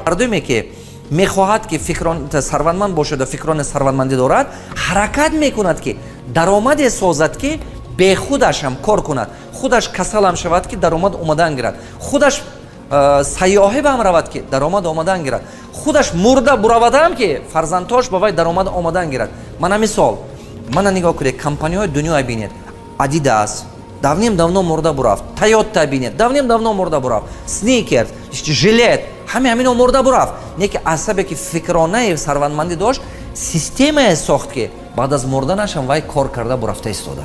мардуме ки мехоҳад ки фикрон сарватманд бошад ва фикрони сарватмандӣ дорад, ҳаракат мекунад ки даромаде созад ки бехудаш ҳам кор кунад, худаш касалам шавад ки даромад омадан гирад, худаш сайёҳӣ ба ҳам равад ки даромад омадан гирад, худаш мурда буравадам ки фарзандтош ба вай даромад омадан гирад. Мана мисол, мана нигоҳ кунед, компанияҳои дунё бинед, Adidas давним-давно мурда бурафт, Toyota бинед, давним-давно мурда бурафт, Snickers, жилет, ҳамин мурда бурафт. Не ки асабе ки фикронаи сарватмандӣ дошт, системае сохт ки баъд аз мурданашам вай кор карда бурафта истода.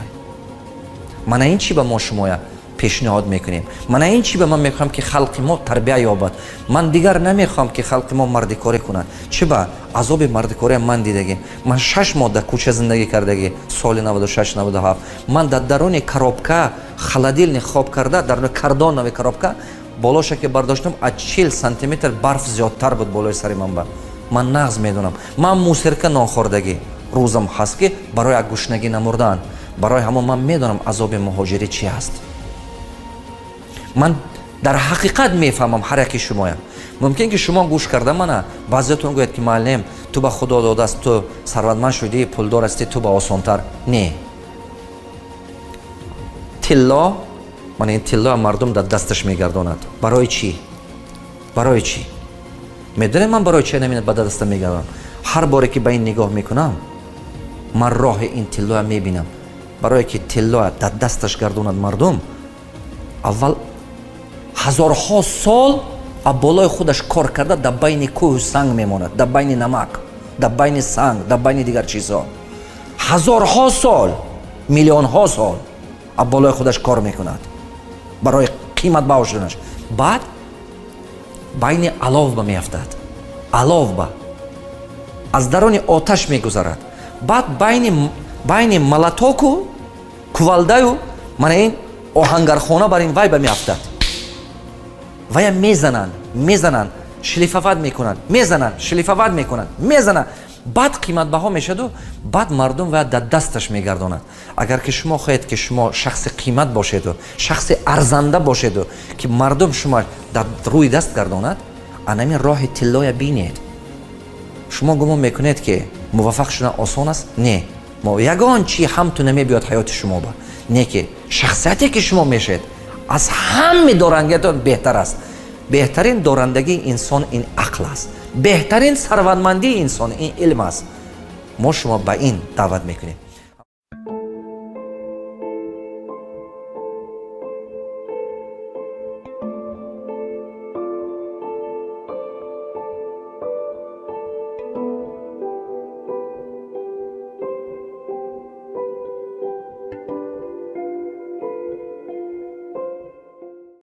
Мана ин чӣ ба мо шумоя пешниҳод мекунем. Мана ин чӣ ба ман мехоҳам ки халқи мо тарбия ёбад. Ман дигар намехоҳам ки халқи мо мардикорӣ кунад. Чӣ ба азоби мардикория ман дидагӣ. Ман 6 моҳ дар кӯча зиндагӣ кардагӣ соли 96-97. Ман дар даруни коробка холодильник хоб карда, даруни кардонови коробка болоша ки бардоштам аз 40 сантиметр барф зиёдтар буд болои сари ман ба. Ман нағз медонам. Ман мусирка нохӯрдагӣ рӯзам ҳаст ки барои аз гушнагӣ намурдан. Барои ҳамон ман медонам азоби муҳоҷирӣ чӣ аст. Ман дар ҳақиқат мефаҳмам ҳар яки шумоя. Мумкин ки шумо гӯш карда мана баъзеатон гӯяд ки муаллим ту ба худо додааст, ту сарватманд шудӣ, пулдор ҳастӣ, ту ба осонтар. Не. Тилло, мана ин тилло мардум дар дасташ мегардонад. Барои чӣ? Барои чӣ? Медонед ман барои чӣ намин ба дастам мегардонам? ҳар боре ки ба ин нигоҳ мекунам, ман роҳи ин тиллоя мебинам. Барое ки тиллоя дар дасташ гардонад мардум, аввал ҳазорҳо сол аз болои худаш кор карда дар байни кӯҳу санг мемонад, дар байни намак, дар байни санг, дар байни дигар чизҳо. ҳазорҳо сол, миллионҳо сол аз болои худаш кор мекунад барои қиматбаҳо шуданаш. баъд байни аловба меафтад. Аловба аз даруни оташ мегузарад. баъд байни малатоку кувалдаю мана ин оҳангархона бар ин вайба меафтад. вая мезананд, шлифават мекунанд, шлифават мекунанд, мезананд. баъд қиматбаҳо мешаду, баъд мардум вая дар дасташ мегардонад. агар ки шумо хоҳед ки шумо шахси қимат бошеду, шахси арзанда бошеду ки мардум шумо дар рӯи даст гардонад, анамин роҳи тиллоя бинед. шумо гумон мекунед ки муваффақ шудан осон аст? Не. ягон чӣ ҳамту намебиёд ҳаёти шумо ба. Не ки шахсияте ки шумо мешед аз ҳами дорандагиатон беҳтар аст. беҳтарин дорандагии инсон ин ақл аст. беҳтарин сарватмандии инсон ин илм аст. мо шумо ба ин даъват мекунем.